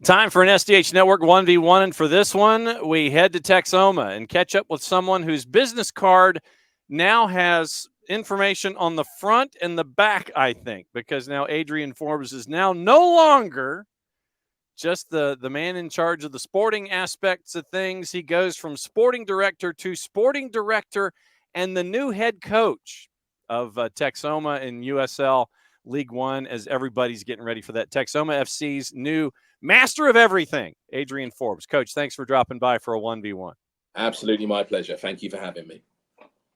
Time for an SDH Network 1v1, and for this one, we head to Texoma and catch up with someone whose business card now has information on the front and the back, I think, because now Adrian Forbes is now no longer just the man in charge of the sporting aspects of things. He goes from sporting director to sporting director and the new head coach of Texoma in USL League One as everybody's getting ready for that. Texoma FC's new master of everything, Adrian Forbes. Coach, thanks for dropping by for a 1v1. Absolutely my pleasure. Thank you for having me.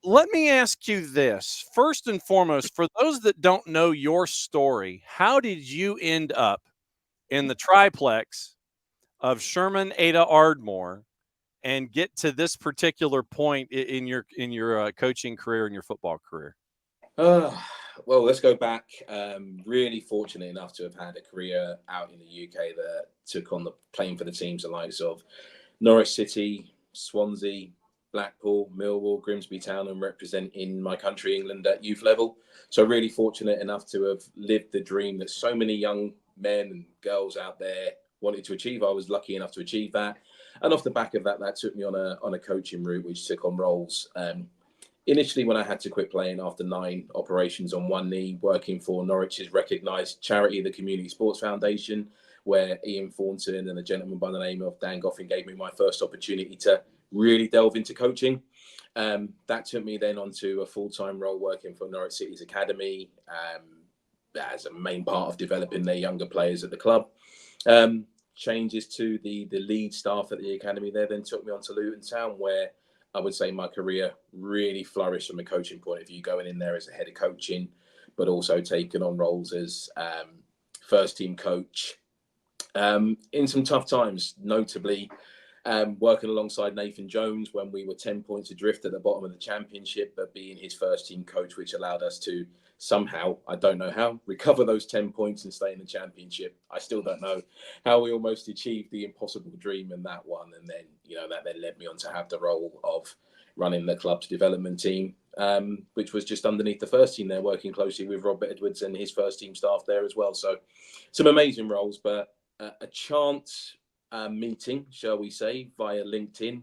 Let me ask you this. First and foremost, for those that don't know your story, how did you end up in the triplex of Sherman, Ada, Ardmore, and get to this particular point in your coaching career and your football career? Well, let's go back. Really fortunate enough to have had a career out in the UK that took on the playing for the teams the likes of Norwich City, Swansea, Blackpool, Millwall, Grimsby Town, and representing my country, England, at youth level. So really fortunate enough to have lived the dream that so many young men and girls out there wanted to achieve. I was lucky enough to achieve that. And off the back of that, that took me on a coaching route, which took on roles. Initially, when I had to quit playing after 9 operations on one knee, working for Norwich's recognised charity, the Community Sports Foundation, where Ian Thornton and a gentleman by the name of Dan Goffin gave me my first opportunity to really delve into coaching. That took me then onto a full-time role working for Norwich City's Academy as a main part of developing their younger players at the club. Changes to the lead staff at the Academy there then took me on to Luton Town, where I would say my career really flourished from a coaching point of view, going in there as a head of coaching, but also taking on roles as first team coach in some tough times, notably working alongside Nathan Jones when we were 10 points adrift at the bottom of the championship, but being his first team coach, which allowed us to somehow, I don't know how, recover those 10 points and stay in the championship. I still don't know how we almost achieved the impossible dream in that one. And then, that then led me on to have the role of running the club's development team, which was just underneath the first team there, working closely with Rob Edwards and his first team staff there as well. So some amazing roles, but a chance meeting, shall we say, via LinkedIn,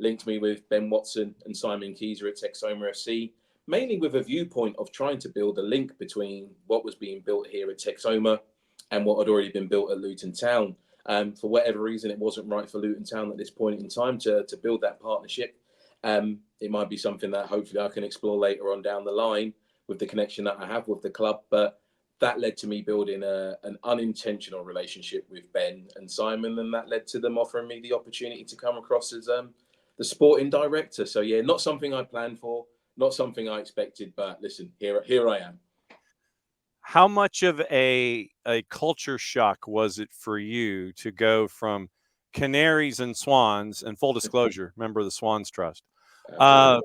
linked me with Ben Watson and Simon Keyser at Texoma FC, mainly with a viewpoint of trying to build a link between what was being built here at Texoma and what had already been built at Luton Town. For whatever reason, it wasn't right for Luton Town at this point in time to build that partnership. It might be something that hopefully I can explore later on down the line with the connection that I have with the club, but that led to me building an unintentional relationship with Ben and Simon, and that led to them offering me the opportunity to come across as the sporting director. So yeah, not something I planned for, not something I expected, but listen, here I am. How much of a culture shock was it for you to go from Canaries and Swans, and full disclosure, member of the Swans Trust, to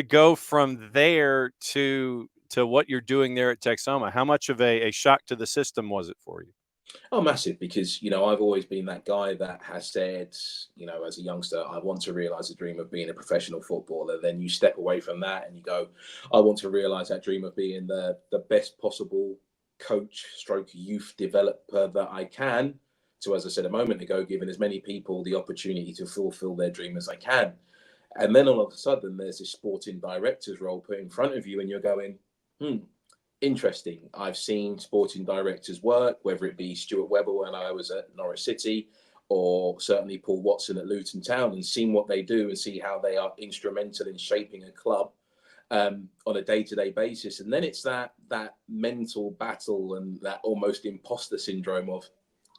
go from there to what you're doing there at Texoma? How much of a shock to the system was it for you? Oh, massive, because, I've always been that guy that has said, as a youngster, I want to realise the dream of being a professional footballer. Then you step away from that and you go, I want to realise that dream of being the best possible coach stroke youth developer that I can. So, as I said a moment ago, giving as many people the opportunity to fulfil their dream as I can. And then all of a sudden, there's this sporting director's role put in front of you, and you're going, interesting. I've seen sporting directors work, whether it be Stuart Webber when I was at Norwich City, or certainly Paul Watson at Luton Town, and seen what they do and see how they are instrumental in shaping a club on a day-to-day basis. And then it's that mental battle and that almost imposter syndrome of,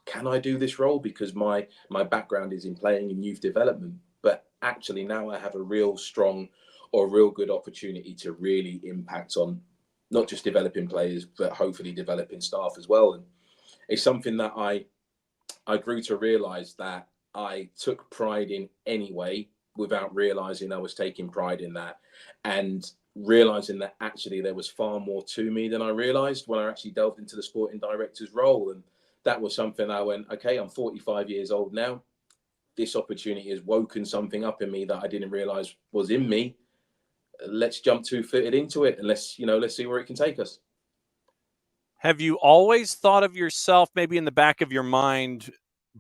can I do this role? Because my background is in playing in youth development, but actually now I have a real strong or real good opportunity to really impact on not just developing players, but hopefully developing staff as well. And it's something that I grew to realise that I took pride in anyway, without realising I was taking pride in that, and realising that actually there was far more to me than I realised when I actually delved into the sporting director's role. And that was something I went, okay, I'm 45 years old now. This opportunity has woken something up in me that I didn't realise was in me. Let's jump 2-footed into it, and let's see where it can take us. Have you always thought of yourself, maybe in the back of your mind,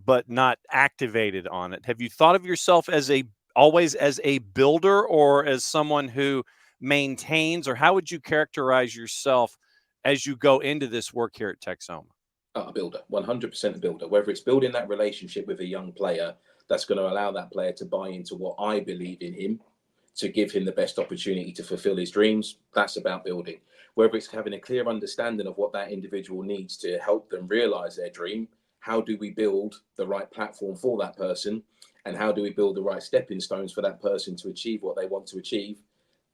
but not activated on it. Have you thought of yourself as always as a builder, or as someone who maintains, or how would you characterize yourself as you go into this work here at Texoma? A builder, 100% a builder. Whether it's building that relationship with a young player that's going to allow that player to buy into what I believe in him, to give him the best opportunity to fulfill his dreams, that's about building. Whether it's having a clear understanding of what that individual needs to help them realize their dream, how do we build the right platform for that person, and how do we build the right stepping stones for that person to achieve what they want to achieve,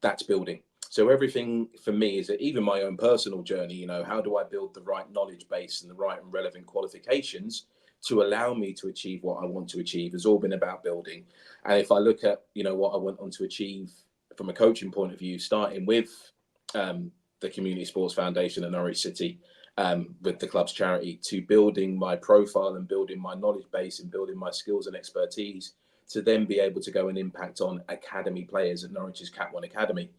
that's building. So everything for me is that, even my own personal journey, how do I build the right knowledge base and the right and relevant qualifications to allow me to achieve what I want to achieve, has all been about building. And if I look at, what I went on to achieve from a coaching point of view, starting with the Community Sports Foundation at Norwich City, with the club's charity, to building my profile and building my knowledge base and building my skills and expertise, to then be able to go and impact on academy players at Norwich's Cat 1 Academy,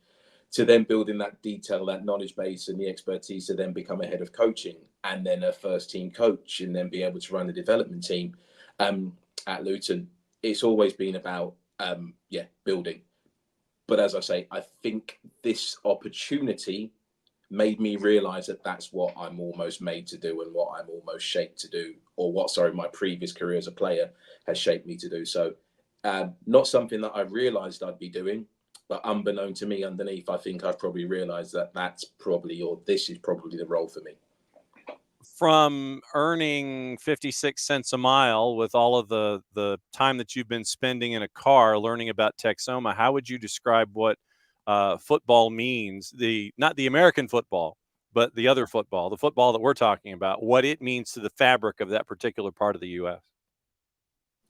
to then building that detail, that knowledge base and the expertise to then become a head of coaching and then a first team coach and then be able to run the development team at Luton. It's always been about, building. But as I say, I think this opportunity made me realize that that's what I'm almost made to do and what I'm almost shaped to do, or my previous career as a player has shaped me to do. So not something that I realized I'd be doing, but unbeknown to me underneath, I think I've probably realized that this is probably the role for me. From earning 56 cents a mile with all of the time that you've been spending in a car learning about Texoma, how would you describe what football means? Not the American football, but the other football, the football that we're talking about, what it means to the fabric of that particular part of the U.S.?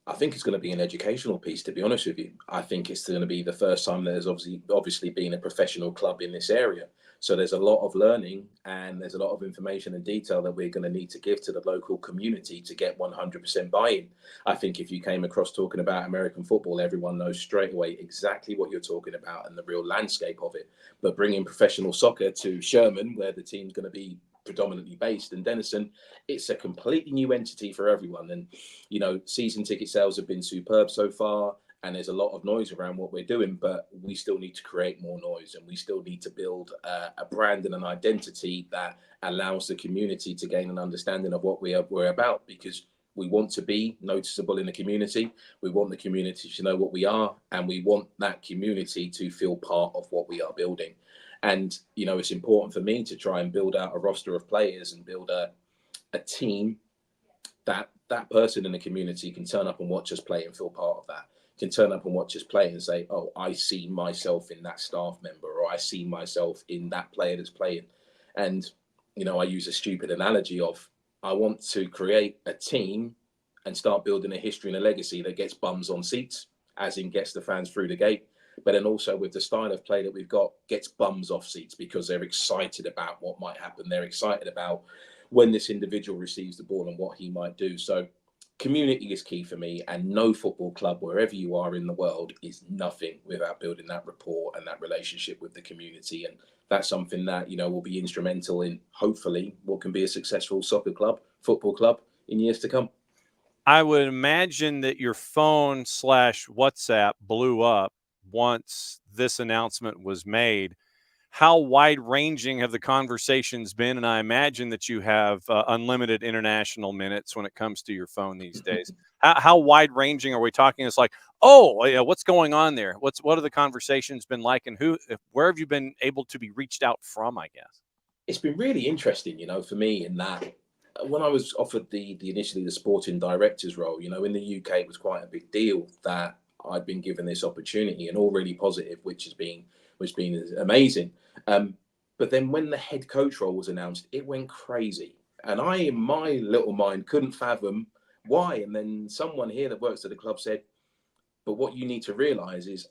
I think it's going to be an educational piece, to be honest with you. I think it's going to be the first time there's obviously been a professional club in this area. So there's a lot of learning and there's a lot of information and detail that we're going to need to give to the local community to get 100% buy-in. I think if you came across talking about American football, everyone knows straight away exactly what you're talking about and the real landscape of it. But bringing professional soccer to Sherman, where the team's going to be predominantly based in Denison, it's a completely new entity for everyone. And season ticket sales have been superb so far, and there's a lot of noise around what we're doing, but we still need to create more noise, and we still need to build a brand and an identity that allows the community to gain an understanding of what we're about, because we want to be noticeable in the community. We want the community to know what we are, and we want that community to feel part of what we are building. And, it's important for me to try and build out a roster of players and build a team that person in the community can turn up and watch us play and feel part of that, can turn up and watch us play and say, oh, I see myself in that staff member, or I see myself in that player that's playing. And, I use a stupid analogy of, I want to create a team and start building a history and a legacy that gets bums on seats, as in gets the fans through the gate. But then also, with the style of play that we've got, gets bums off seats because they're excited about what might happen. They're excited about when this individual receives the ball and what he might do. So community is key for me, and no football club, wherever you are in the world, is nothing without building that rapport and that relationship with the community. And that's something that, will be instrumental in, hopefully, what can be a successful football club in years to come. I would imagine that your phone / WhatsApp blew up once this announcement was made. How wide-ranging have the conversations been? And I imagine that you have unlimited international minutes when it comes to your phone these days. How wide-ranging are we talking? It's like, oh, yeah, what's going on there? What have the conversations been like, and where have you been able to be reached out from, I guess? It's been really interesting, for me, in that when I was offered initially the sporting director's role, in the UK, it was quite a big deal that I'd been given this opportunity, and all really positive, which has been amazing. But then when the head coach role was announced, it went crazy. And I, in my little mind, couldn't fathom why. And then someone here that works at the club said, but what you need to realize is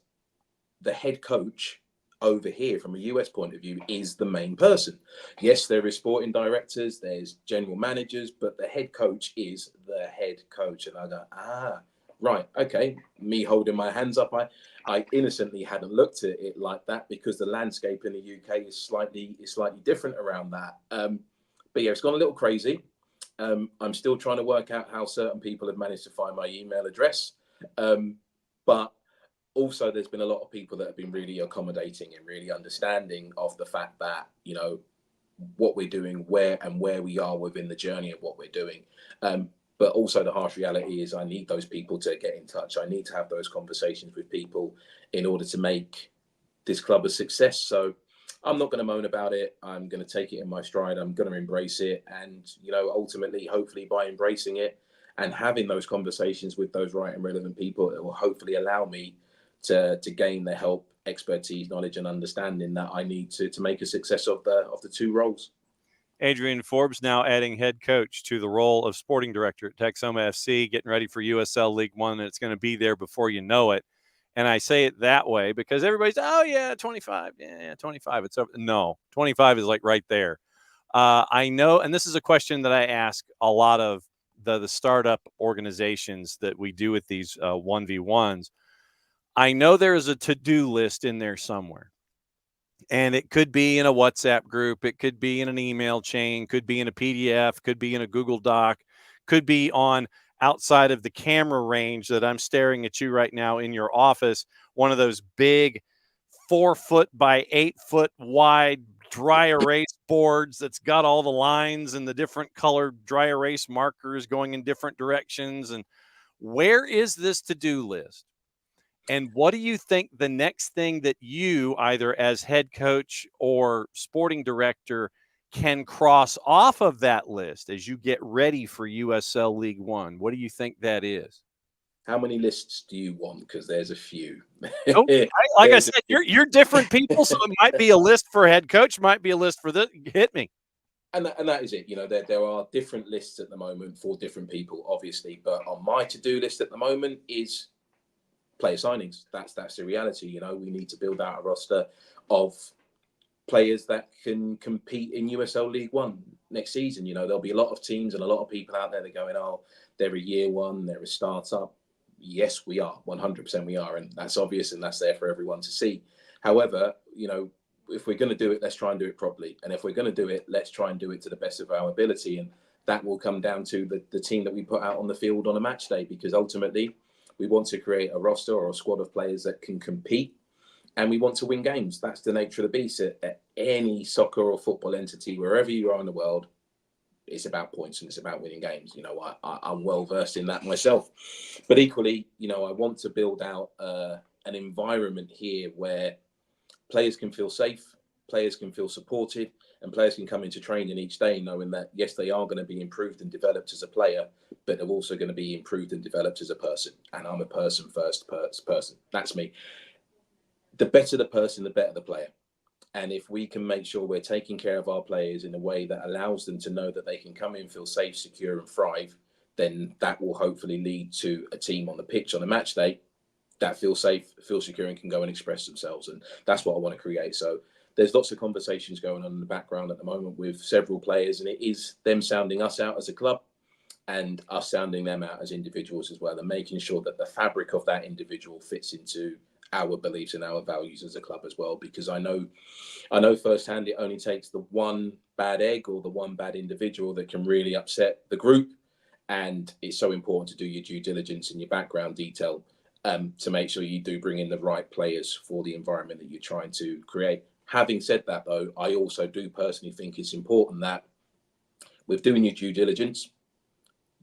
the head coach over here, from a US point of view, is the main person. Yes, there is sporting directors, there's general managers, but the head coach is the head coach. And I go, right, okay. Me holding my hands up, I innocently hadn't looked at it like that, because the landscape in the UK is slightly different around that. But yeah, it's gone a little crazy. I'm still trying to work out how certain people have managed to find my email address. But also, there's been a lot of people that have been really accommodating and really understanding of the fact that, what we're doing, where we are within the journey of what we're doing. But also the harsh reality is I need those people to get in touch. I need to have those conversations with people in order to make this club a success. So I'm not going to moan about it. I'm going to take it in my stride. I'm going to embrace it. And, ultimately, hopefully by embracing it and having those conversations with those right and relevant people, it will hopefully allow me to gain the help, expertise, knowledge and understanding that I need to make a success of the two roles. Adrian Forbes now adding head coach to the role of sporting director at Texoma FC, getting ready for USL League One, and it's going to be there before you know it. And I say it that way because everybody's, 25. Yeah, 25. It's over. No, 25 is like right there. I know, and this is a question that I ask a lot of the startup organizations that we do with these 1v1s. I know there is a to-do list in there somewhere. And it could be in a WhatsApp group. It could be in an email chain, could be in a PDF, could be in a Google Doc, could be on outside of the camera range that I'm staring at you right now in your office. One of those big 4-foot by 8-foot wide dry erase boards that's got all the lines and the different colored dry erase markers going in different directions. And where is this to-do list? And what do you think the next thing that you, either as head coach or sporting director, can cross off of that list as you get ready for USL League One? What do you think that is? How many lists do you want? Because there's a few. Oh, like I said, you're different people, so it might be a list for head coach, might be a list for this. Hit me. And that is it. There are different lists at the moment for different people, obviously. But on my to-do list at the moment is player signings. That's the reality. We need to build out a roster of players that can compete in USL League One next season. There'll be a lot of teams and a lot of people out there that are going, oh, they're a year one, they're a startup. Yes, we are. 100% we are. And that's obvious and that's there for everyone to see. However, if we're going to do it, let's try and do it properly. And if we're going to do it, let's try and do it to the best of our ability. And that will come down to the team that we put out on the field on a match day, because ultimately we want to create a roster or a squad of players that can compete, and we want to win games. That's the nature of the beast. At any soccer or football entity, wherever you are in the world, it's about points and it's about winning games. I'm well versed in that myself. But equally, I want to build out an environment here where players can feel safe, players can feel supported, and players can come into training each day knowing that, yes, they are going to be improved and developed as a player, but they're also going to be improved and developed as a person. And I'm a person first person. That's me. The better the person, the better the player. And if we can make sure we're taking care of our players in a way that allows them to know that they can come in, feel safe, secure, and thrive, then that will hopefully lead to a team on the pitch on a match day that feels safe, feels secure, and can go and express themselves. And that's what I want to create. So there's lots of conversations going on in the background at the moment with several players, and it is them sounding us out as a club and us sounding them out as individuals as well, and making sure that the fabric of that individual fits into our beliefs and our values as a club as well. Because I know firsthand it only takes the one bad egg or the one bad individual that can really upset the group. And it's so important to do your due diligence and your background detail to make sure you do bring in the right players for the environment that you're trying to create. Having said that, though, I also do personally think it's important that with doing your due diligence,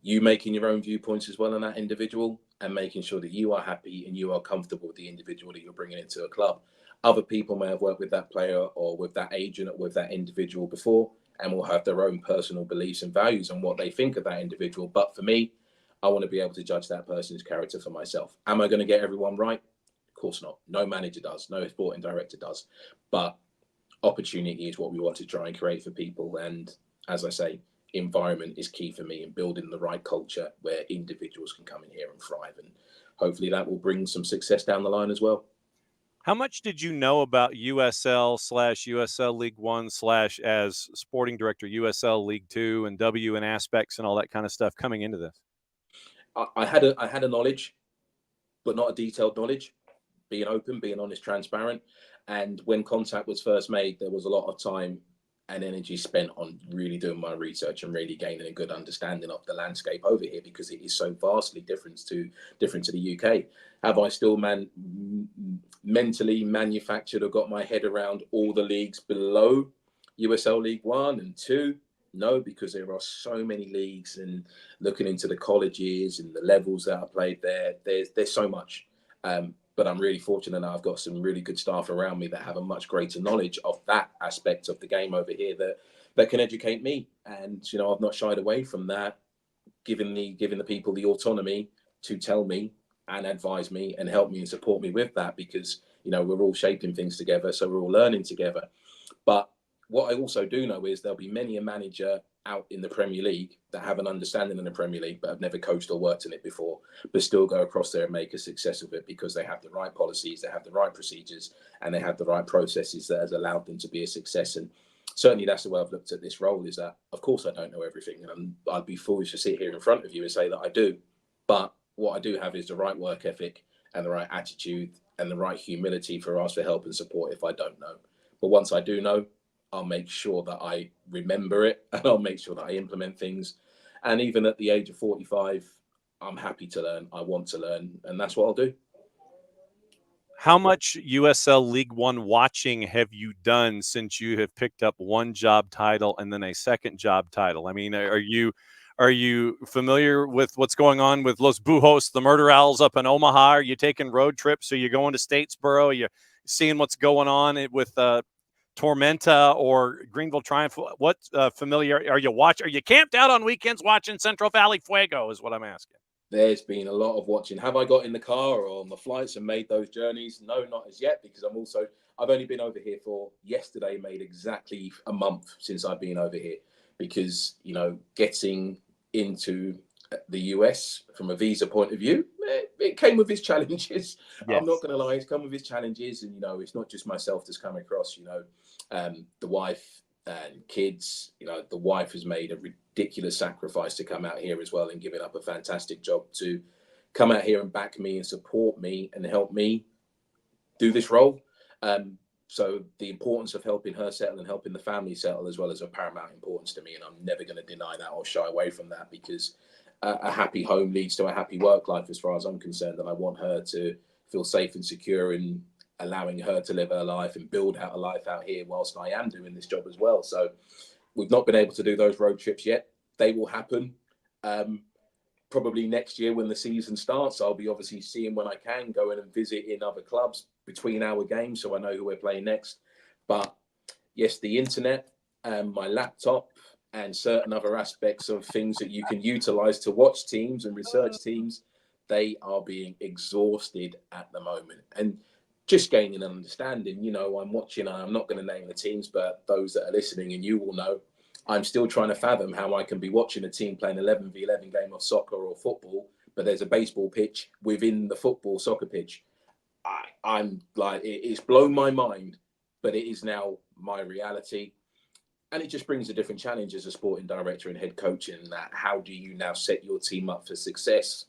you making your own viewpoints as well on that individual and making sure that you are happy and you are comfortable with the individual that you're bringing into a club. Other people may have worked with that player or with that agent or with that individual before and will have their own personal beliefs and values and what they think of that individual. But for me, I want to be able to judge that person's character for myself. Am I going to get everyone right? Of course not. No manager does. No sporting director does. But opportunity is what we want to try and create for people. And as I say, environment is key for me in building the right culture where individuals can come in here and thrive. And hopefully that will bring some success down the line as well. How much did you know about USL/USL League One / as sporting director, USL League Two and W and aspects and all that kind of stuff coming into this? I had a knowledge, but not a detailed knowledge. Being open, being honest, transparent. And when contact was first made, there was a lot of time and energy spent on really doing my research and really gaining a good understanding of the landscape over here, because it is so vastly different to the UK. Have I still mentally manufactured or got my head around all the leagues below USL League One and Two? No, because there are so many leagues, and looking into the colleges and the levels that are played there, there's so much. But I'm really fortunate that I've got some really good staff around me that have a much greater knowledge of that aspect of the game over here that can educate me. And I've not shied away from that, giving the people the autonomy to tell me and advise me and help me and support me with that, because we're all shaping things together, so we're all learning together. But what I also do know is there'll be many a manager out in the Premier League that have an understanding in the Premier League but have never coached or worked in it before, but still go across there and make a success of it, because they have the right policies, they have the right procedures, and they have the right processes that has allowed them to be a success. And certainly that's the way I've looked at this role, is that of course I don't know everything, and I'd be foolish to sit here in front of you and say that I do. But what I do have is the right work ethic and the right attitude and the right humility for ask for help and support if I don't know. But once I do know, I'll make sure that I remember it, and I'll make sure that I implement things. And even at the age of 45, I'm happy to learn. I want to learn, and that's what I'll do. How much USL League One watching have you done since you have picked up one job title and then a second job title? I mean, are you familiar with what's going on with Los Bujos, the Murder Owls up in Omaha? Are you taking road trips? Are you going to Statesboro? Are you seeing what's going on with Tormenta or Greenville Triumph? What familiar are you watching? Are you camped out on weekends watching Central Valley Fuego is what I'm asking. There's been a lot of watching. Have I got in the car or on the flights and made those journeys? No, not as yet, because I've only been over here yesterday made exactly a month since I've been over here, because, getting into the US from a visa point of view, it came with its challenges. Yes. I'm not going to lie, it's come with its challenges. And, it's not just myself that's come across, the wife and kids. The wife has made a ridiculous sacrifice to come out here as well, and giving up a fantastic job to come out here and back me and support me and help me do this role. So the importance of helping her settle and helping the family settle as well is of paramount importance to me, and I'm never going to deny that or shy away from that, because a happy home leads to a happy work life as far as I'm concerned, and I want her to feel safe and secure in allowing her to live her life and build out a life out here whilst I am doing this job as well. So we've not been able to do those road trips yet. They will happen probably next year when the season starts. I'll be obviously seeing when I can go in and visit in other clubs between our games, so I know who we're playing next. But yes, the internet and my laptop and certain other aspects of things that you can utilize to watch teams and research teams, they are being exhausted at the moment. And just gaining an understanding, I'm watching, I'm not going to name the teams, but those that are listening, and you will know, I'm still trying to fathom how I can be watching a team playing 11v11 game of soccer or football, but there's a baseball pitch within the football soccer pitch. I'm like, it's blown my mind, but it is now my reality. And it just brings a different challenge as a sporting director and head coach, in that how do you now set your team up for success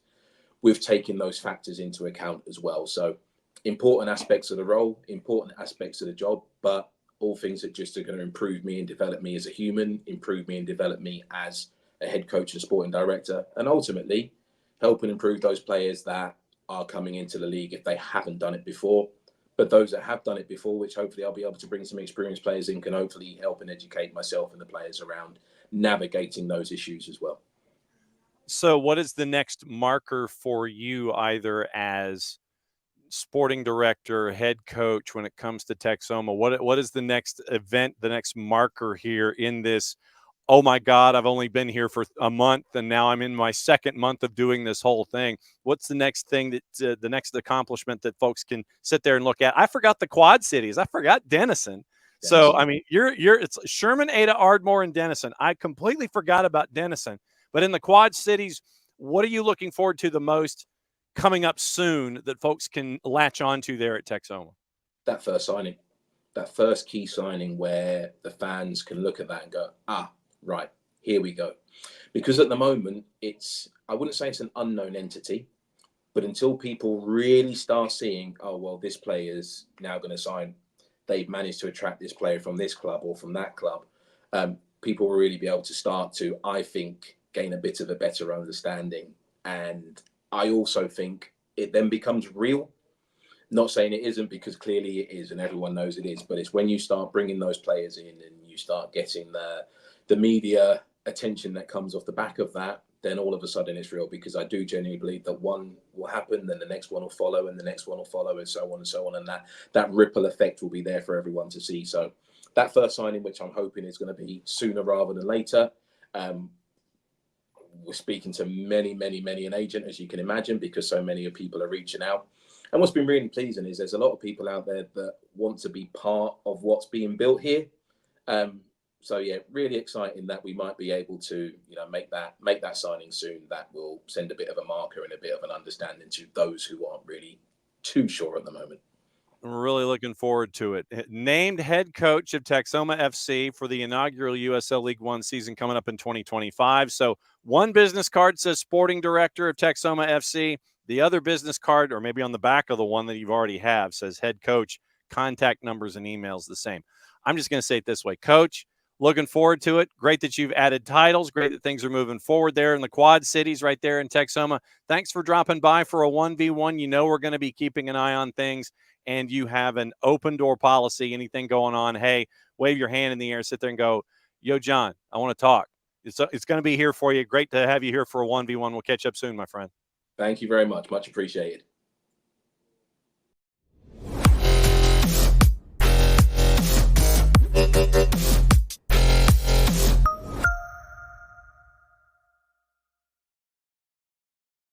with taking those factors into account as well. So important aspects of the role, important aspects of the job, but all things that just are going to improve me and develop me as a human, improve me and develop me as a head coach and sporting director, and ultimately help and improve those players that are coming into the league if they haven't done it before. But those that have done it before, which hopefully I'll be able to bring some experienced players in, can hopefully help and educate myself and the players around navigating those issues as well. So what is the next marker for you, either as sporting director, head coach, when it comes to Texoma? What is the next event, the next marker here in this? Oh my God, I've only been here for a month and now I'm in my second month of doing this whole thing. What's the next thing that the next accomplishment that folks can sit there and look at? I forgot the Quad Cities. I forgot Denison. So, I mean, it's Sherman, Ada, Ardmore, and Denison. I completely forgot about Denison. But in the Quad Cities, what are you looking forward to the most coming up soon that folks can latch onto there at Texoma? That first signing, that first key signing where the fans can look at that and go, right, here we go. Because at the moment, I wouldn't say it's an unknown entity, but until people really start seeing, oh, well, this player's now going to sign, they've managed to attract this player from this club or from that club, people will really be able to start to, I think, gain a bit of a better understanding. And I also think it then becomes real. Not saying it isn't, because clearly it is and everyone knows it is, but it's when you start bringing those players in and you start getting the media attention that comes off the back of that, then all of a sudden it's real, because I do genuinely believe that one will happen, then the next one will follow, and the next one will follow, and so on and so on. And that ripple effect will be there for everyone to see. So that first signing, which I'm hoping is going to be sooner rather than later, we're speaking to many an agent, as you can imagine, because so many people are reaching out. And what's been really pleasing is there's a lot of people out there that want to be part of what's being built here. So yeah, really exciting that we might be able to, make that signing soon. That will send a bit of a marker and a bit of an understanding to those who aren't really too sure at the moment. I'm really looking forward to it. Named head coach of Texoma FC for the inaugural USL League One season coming up in 2025. So one business card says sporting director of Texoma FC. The other business card, or maybe on the back of the one that you've already have, says head coach. Contact numbers and emails the same. I'm just going to say it this way, Coach. Looking forward to it. Great that you've added titles. Great that things are moving forward there in the Quad Cities right there in Texoma. Thanks for dropping by for a 1v1. We're going to be keeping an eye on things, and you have an open door policy. Anything going on, hey, wave your hand in the air, sit there and go, yo, John, I want to talk. It's going to be here for you. Great to have you here for a 1v1. We'll catch up soon, my friend. Thank you very much. Much appreciated.